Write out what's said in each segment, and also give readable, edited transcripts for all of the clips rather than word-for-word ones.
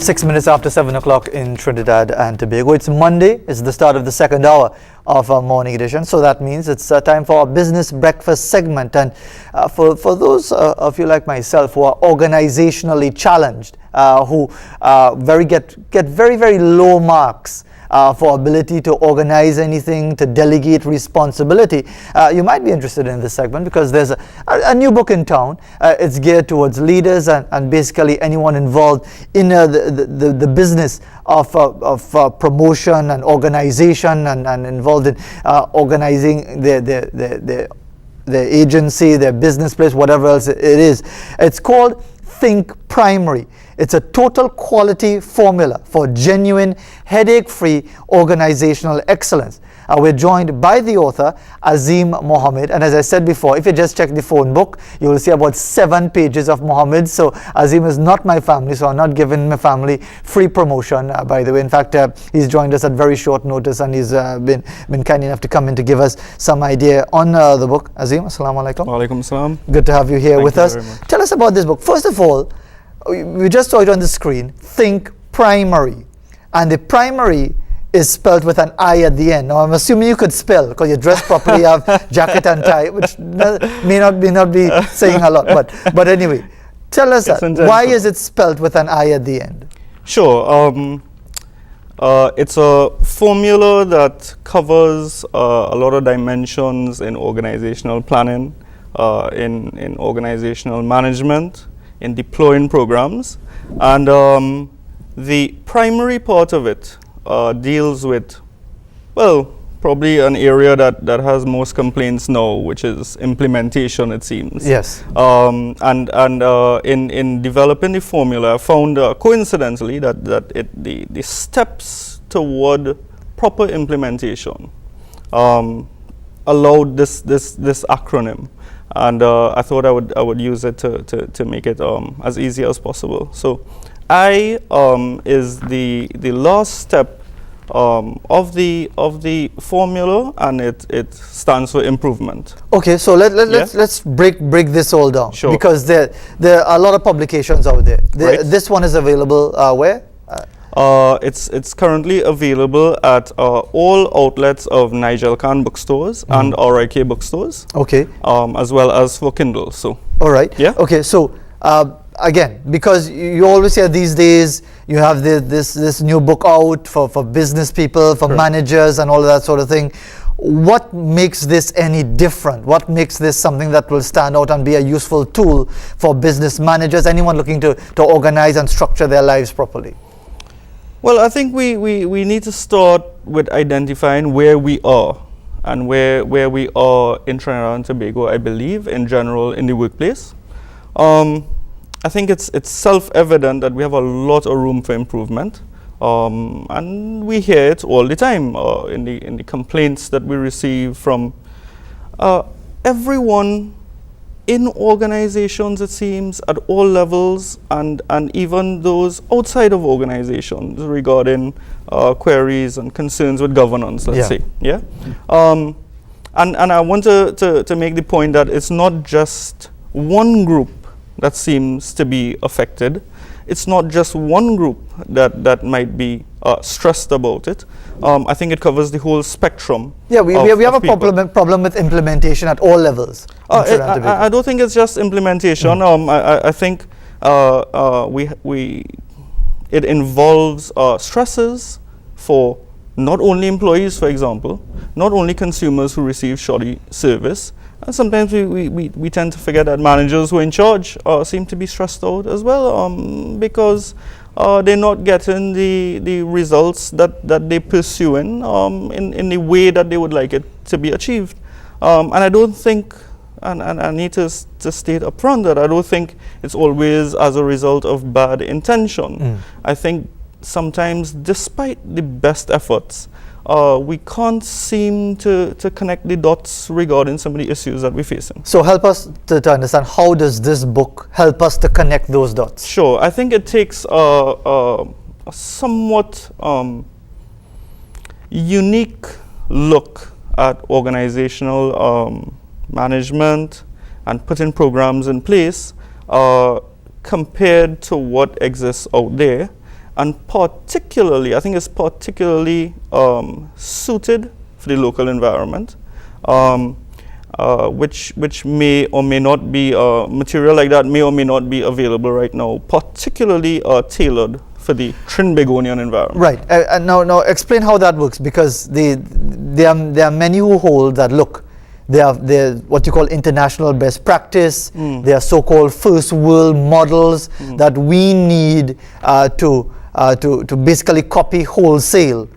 6 minutes after 7 o'clock in Trinidad and Tobago. It's Monday. It's the start of the second hour of our morning edition. So that means it's time for our business breakfast segment. And for those of you like myself who are organizationally challenged, who get very, very low marks for ability to organize anything, to delegate responsibility, you might be interested in this segment because there's a new book in town. It's geared towards leaders and basically anyone involved in the business of promotion and organization and involved in organizing their agency, their business place, whatever else it is. It's called Think PRIMARI. It's a total quality formula for genuine, headache-free organizational excellence. We're joined by the author, Azeem Mohammed. And as I said before, if you just check the phone book, you will see about 7 pages of Mohammed. So Azeem is not my family, so I'm not giving my family free promotion, by the way. In fact, he's joined us at very short notice, and he's been kind enough to come in to give us some idea on the book. Azeem, assalamu alaikum. Wa alaikum assalam. Good to have you here with us. Very much. Tell us about this book. First of all, we just saw it on the screen, Think PRIMARI. And the primary is spelled with an I at the end. Now, I'm assuming you could spell because you're dressed properly, you have jacket and tie, which may not be saying a lot. But anyway, tell us, why is it spelled with an I at the end? Sure. It's a formula that covers a lot of dimensions in organizational planning, in organizational management, in deploying programs. And the primary part of it deals with, well, probably an area that has most complaints now, which is implementation, it seems. Yes. In developing the formula, I found coincidentally that the steps toward proper implementation allowed this acronym. And I thought I would use it to make it as easy as possible. So I is the last step of the formula, and it stands for improvement. Okay, so let's break this all down. Sure. Because there are a lot of publications out there. Right. This one is available where? It's currently available at all outlets of Nigel Khan bookstores and RIK bookstores. Okay. As well as for Kindle. So. All right. Yeah. Okay. So again, because you always hear these days, you have this new book out for business people, for managers, and all of that sort of thing. What makes this any different? What makes this something that will stand out and be a useful tool for business managers, anyone looking to organize and structure their lives properly? Well, I think we need to start with identifying where we are and where we are in Trinidad and Tobago, I believe, in general, in the workplace. I think it's self-evident that we have a lot of room for improvement, and we hear it all the time in the complaints that we receive from everyone in organizations, it seems, at all levels, and even those outside of organizations regarding queries and concerns with governance, let's say. Yeah. And I want to make the point that it's not just one group that seems to be affected. It's not just one group that might be stressed about it. I think it covers the whole spectrum. Yeah, we have a problem with implementation at all levels. I don't think it's just implementation. I think it involves stresses for not only employees, for example, not only consumers who receive shoddy service. And sometimes we tend to forget that managers who are in charge seem to be stressed out as well, because they're not getting the results that they're pursuing in the way that they would like it to be achieved. And I don't think, and I need to state up front that I don't think it's always as a result of bad intention. I think sometimes, despite the best efforts, we can't seem to connect the dots regarding some of the issues that we're facing. So help us to understand, how does this book help us to connect those dots? Sure. I think it takes a somewhat unique look at organizational management and putting programs in place compared to what exists out there, and particularly, I think it's particularly suited for the local environment, which may or may not be, material like that may or may not be available right now, particularly tailored for the Trinbagonian environment. Right. Now explain how that works, because there are many who hold that, look, they are what you call international best practice. They are so-called first world models that we need to basically copy wholesale.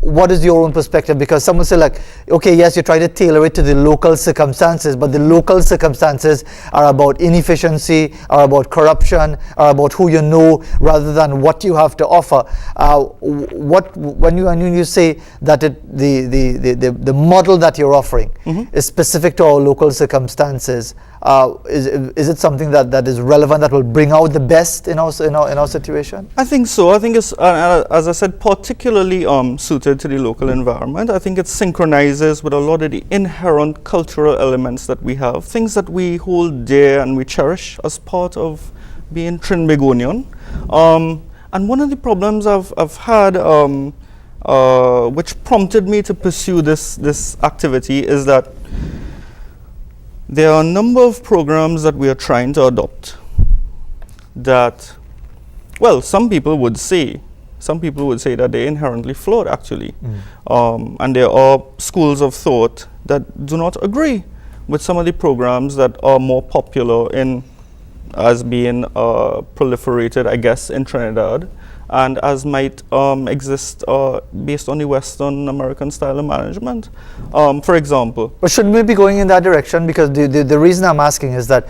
What is your own perspective? Because someone say like, okay, yes, you try to tailor it to the local circumstances, but the local circumstances are about inefficiency, are about corruption, are about who you know rather than what you have to offer. When you say that the model that you're offering is specific to our local circumstances, is it something that is relevant, that will bring out the best in our situation? I think so. I think it's, as I said, particularly suited to the local environment. I think it synchronizes with a lot of the inherent cultural elements that we have, things that we hold dear and we cherish as part of being Trinbagonian. And one of the problems I've had, which prompted me to pursue this activity, is that there are a number of programs that we are trying to adopt that, well, some people would say that they're inherently flawed, actually. And there are schools of thought that do not agree with some of the programs that are more popular as being proliferated, I guess, in Trinidad, and as might exist based on the Western American style of management, for example. But shouldn't we be going in that direction? Because the reason I'm asking is that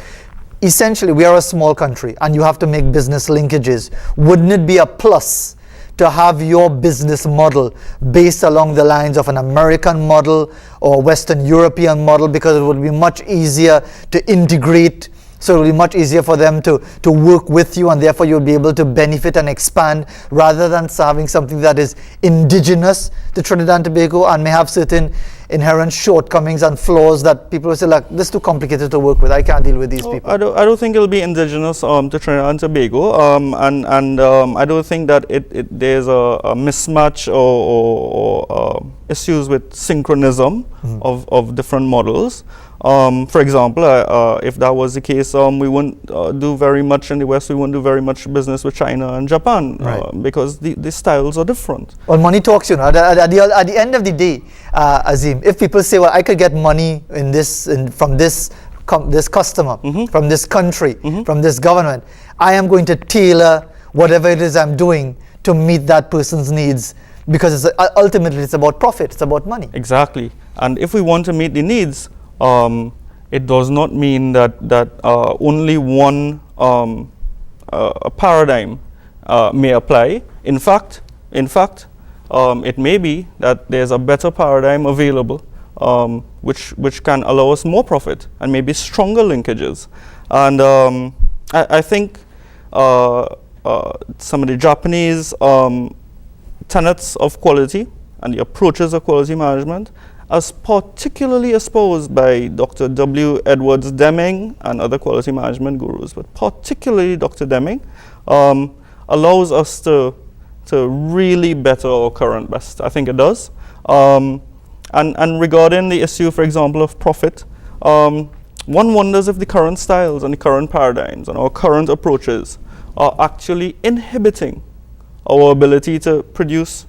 essentially we are a small country and you have to make business linkages. Wouldn't it be a plus to have your business model based along the lines of an American model or Western European model, because it would be much easier to integrate? So it will be much easier for them to work with you, and therefore you'll be able to benefit and expand, rather than having something that is indigenous to Trinidad and Tobago and may have certain inherent shortcomings and flaws that people will say, like, this is too complicated to work with, I can't deal with these people. I don't think it'll be indigenous to Trinidad and Tobago, and I don't think that there's a mismatch or issues with synchronism of different models. For example, if that was the case, we wouldn't do very much in the West. We wouldn't do very much business with China and Japan, because the styles are different. Well, money talks, you know. At the end of the day, Azeem, if people say, well, I could get money from this customer, from this country, from this government, I am going to tailor whatever it is I'm doing to meet that person's needs, because ultimately it's about profit, it's about money. Exactly. And if we want to meet the needs, it does not mean that only one paradigm may apply. In fact, it may be that there's a better paradigm available, which can allow us more profit and maybe stronger linkages. And I think some of the Japanese tenets of quality and the approaches of quality management, as particularly espoused by Dr. W. Edwards Deming and other quality management gurus, but particularly Dr. Deming, allows us to really better our current best. I think it does. And regarding the issue, for example, of profit, one wonders if the current styles and the current paradigms and our current approaches are actually inhibiting our ability to produce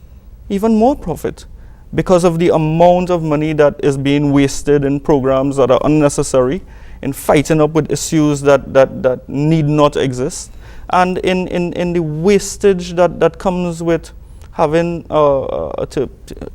even more profit, because of the amount of money that is being wasted in programs that are unnecessary, in fighting up with issues that need not exist, and in the wastage that comes with having to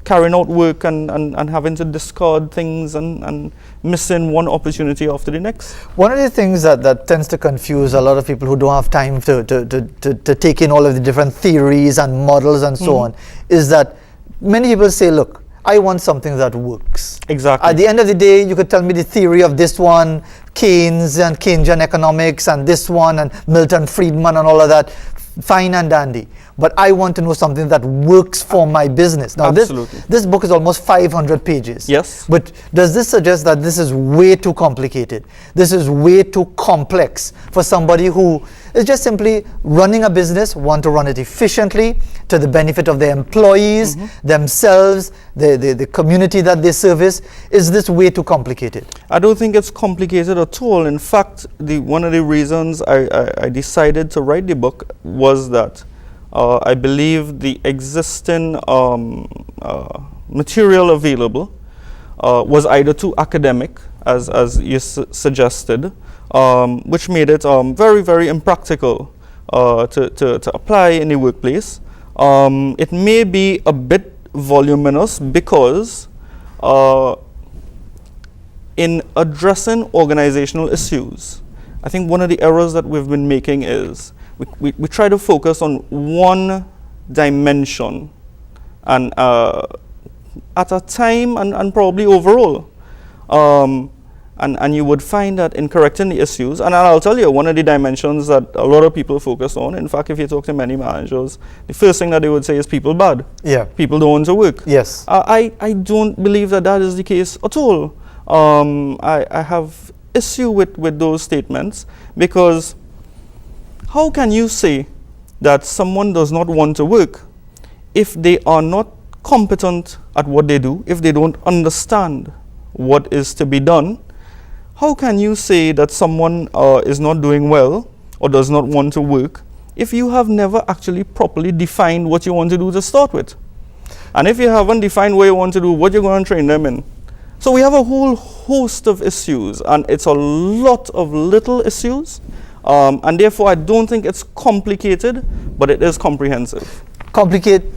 carrying out work and having to discard things and missing one opportunity after the next. One of the things that tends to confuse a lot of people who don't have time to take in all of the different theories and models and so on, is that many people say, look, I want something that works. Exactly. At the end of the day, you could tell me the theory of this one Keynes and Keynesian economics and this one and Milton Friedman and all of that, fine and dandy. But I want to know something that works for my business. Now, this book is almost 500 pages. Yes. But does this suggest that this is way too complicated? This is way too complex for somebody who is just simply running a business, want to run it efficiently to the benefit of their employees, themselves, the community that they service? Is this way too complicated? I don't think it's complicated at all. In fact, one of the reasons I decided to write the book was that I believe the existing material available was either too academic, as you suggested, which made it very, very impractical to apply in the workplace. It may be a bit voluminous because in addressing organizational issues, I think one of the errors that we've been making is we try to focus on one dimension and at a time and probably overall. And you would find that in correcting the issues, and I'll tell you, one of the dimensions that a lot of people focus on, in fact, if you talk to many managers, the first thing that they would say is people bad. Yeah. People don't want to work. Yes. I don't believe that is the case at all. I have issue with those statements, because how can you say that someone does not want to work if they are not competent at what they do, if they don't understand what is to be done? How can you say that someone is not doing well or does not want to work if you have never actually properly defined what you want to do to start with? And if you haven't defined what you want to do, what you're going to train them in? So we have a whole host of issues, and it's a lot of little issues. And therefore, I don't think it's complicated, but it is comprehensive.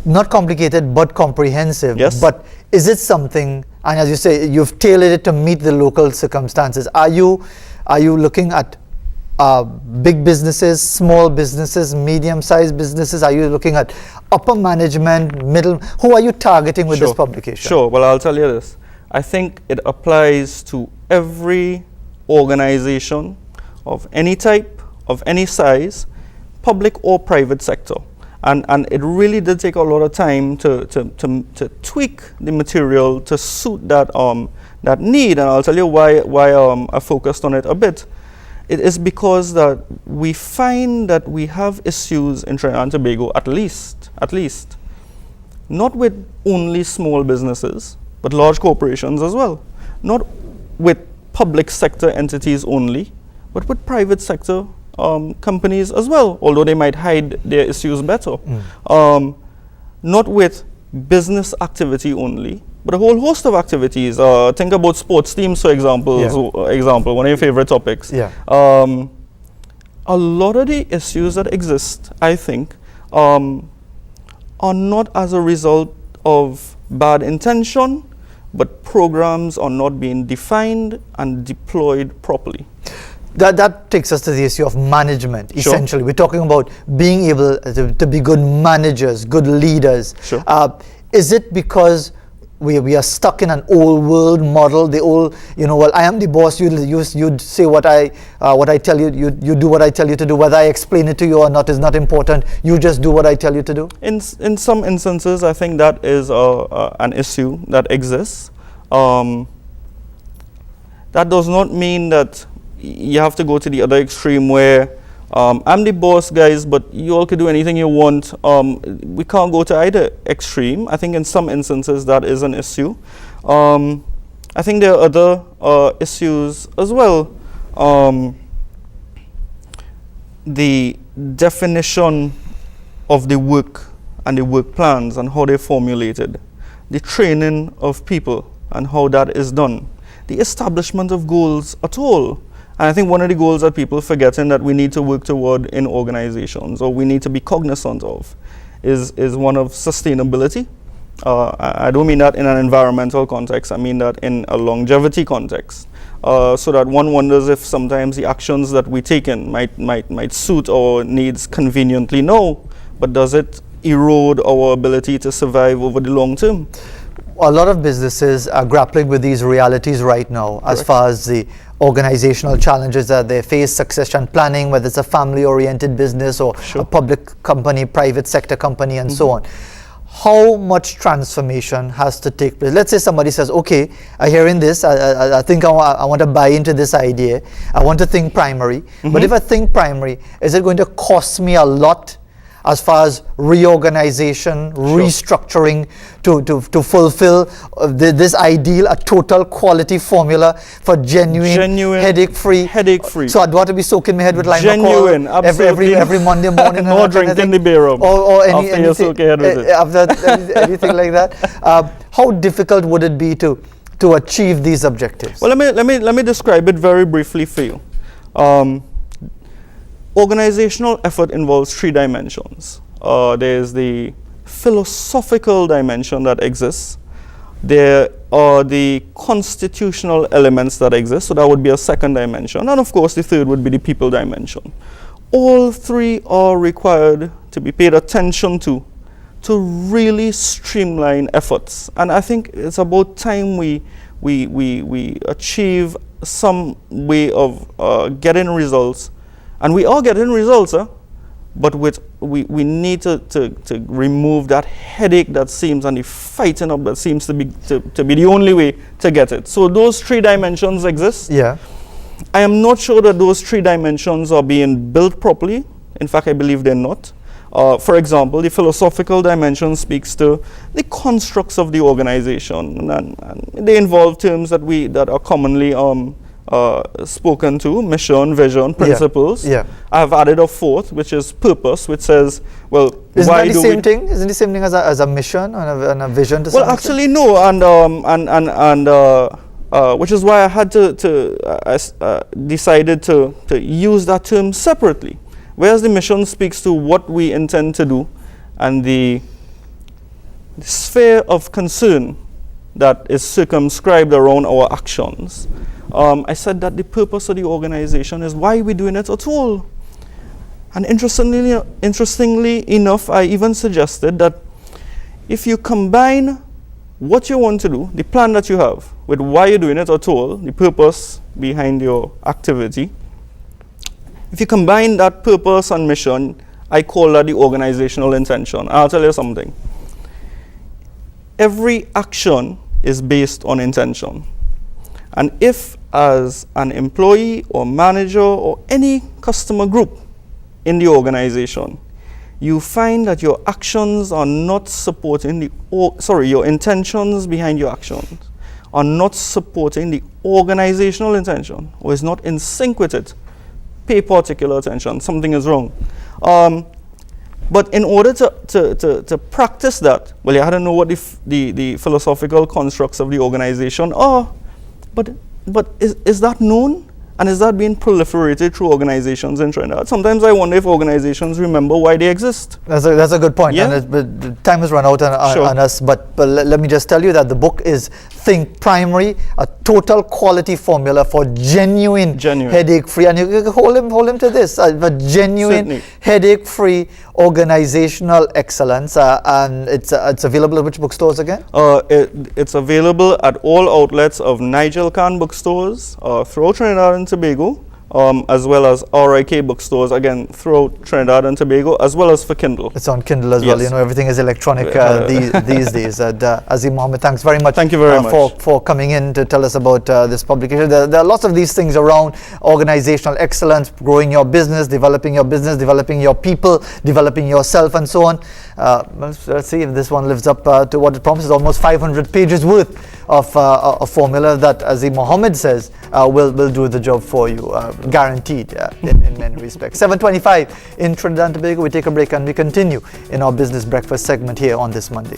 Not complicated, but comprehensive. Yes. But is it something, and as you say, you've tailored it to meet the local circumstances? Are you looking at big businesses, small businesses, medium-sized businesses? Are you looking at upper management, middle? Who are you targeting with this publication? Sure. Well, I'll tell you this. I think it applies to every organization of any type, of any size, public or private sector. And it really did take a lot of time to tweak the material to suit that that need. And I'll tell you why I focused on it a bit. It is because that we find that we have issues in Trinidad and Tobago, at least, not with only small businesses, but large corporations as well. Not with public sector entities only, but with private sector companies as well, although they might hide their issues better. Not with business activity only, but a whole host of activities. Think about sports teams, for example, one of your favorite topics. Yeah. A lot of the issues that exist, I think, are not as a result of bad intention, but programs are not being defined and deployed properly. That takes us to the issue of management, essentially. We're talking about being able to be good managers, good leaders. Sure. Is it because we are stuck in an old world model, the old, well, I am the boss, you say what I tell you, you do what I tell you to do, whether I explain it to you or not is not important, you just do what I tell you to do? In some instances, I think that is an issue that exists. That does not mean that you have to go to the other extreme where I'm the boss, guys, but you all can do anything you want. We can't go to either extreme. I think in some instances that is an issue. I think there are other issues as well. The definition of the work and the work plans and how they're formulated, the training of people and how that is done, the establishment of goals at all. And I think one of the goals that people forgetting that we need to work toward in organizations, or we need to be cognizant of, is one of sustainability. I don't mean that in an environmental context, I mean that in a longevity context. So that one wonders if sometimes the actions that we take in might suit our needs conveniently now, but does it erode our ability to survive over the long term? a lot of businesses are grappling with these realities right now as far as the organizational challenges that they face, succession planning, whether it's a family-oriented business or a public company, private sector company, and so on. How much transformation has to take place? Let's say somebody says, okay, I hearing this, I think I want to buy into this idea. I want to think primary. But if I think primary, is it going to cost me a lot as far as reorganization, restructuring to fulfill this ideal, a total quality formula for genuine headache-free. So I don't want to be soaking my head with lime genuine, every Monday morning. No drinking the beer or anything like that. How difficult would it be to achieve these objectives? Well, let me describe it very briefly for you. Organizational effort involves 3 dimensions. There's the philosophical dimension that exists. There are the constitutional elements that exist, so that would be a second dimension. And of course, the third would be the people dimension. All 3 are required to be paid attention to really streamline efforts. And I think it's about time we achieve some way of getting results. And we are getting results, but we need to remove that headache that seems, and the fighting up that seems to be the only way to get it. So those 3 dimensions exist. Yeah. I am not sure that those 3 dimensions are being built properly. In fact, I believe they're not. For example, the philosophical dimension speaks to the constructs of the organization, and they involve terms that are commonly spoken to: mission, vision, principles. Yeah. I've added a 4th, which is purpose, which says, well, isn't why that the same thing? Isn't the same thing as a mission and a vision? Well, actually, no, and which is why I had to decided to use that term separately. Whereas the mission speaks to what we intend to do, and the sphere of concern that is circumscribed around our actions. I said that the purpose of the organization is why we're doing it at all. And interestingly enough, I even suggested that if you combine what you want to do, the plan that you have, with why you're doing it at all, the purpose behind your activity, if you combine that purpose and mission, I call that the organizational intention. I'll tell you something. Every action is based on intention. And if, as an employee or manager or any customer group in the organization, you find that your actions are not supporting your intentions behind your actions are not supporting the organizational intention, or is not in sync with it, pay particular attention. Something is wrong. But in order to practice that, well, you had to know what the philosophical constructs of the organization are. But is that known? And is that being proliferated through organizations in Trinidad? Sometimes I wonder if organizations remember why they exist. That's a good point. Yeah? And time has run out on us, but let me just tell you that the book is Think Primary, a total quality formula for genuine. Headache-free. And you hold him to this, a genuine, headache-free organizational excellence. And it's available at which bookstores again? It's available at all outlets of Nigel Khan bookstores throughout Trinidad and Tobago, as well as RIK bookstores, again, throughout Trinidad and Tobago, as well as for Kindle. It's on Kindle as well. You know, everything is electronic these days. Azeem Mohammed, thanks very much. Thank you very much for coming in to tell us about this publication. There are lots of these things around organizational excellence, growing your business, developing your people, developing yourself, and so on. Let's see if this one lives up to what it promises. Almost 500 pages worth of a formula that Azeem Mohammed says will do the job for you, guaranteed in many respects. 7:25 in Trinidad and Tobago. We take a break and we continue in our Business Breakfast segment here on this Monday.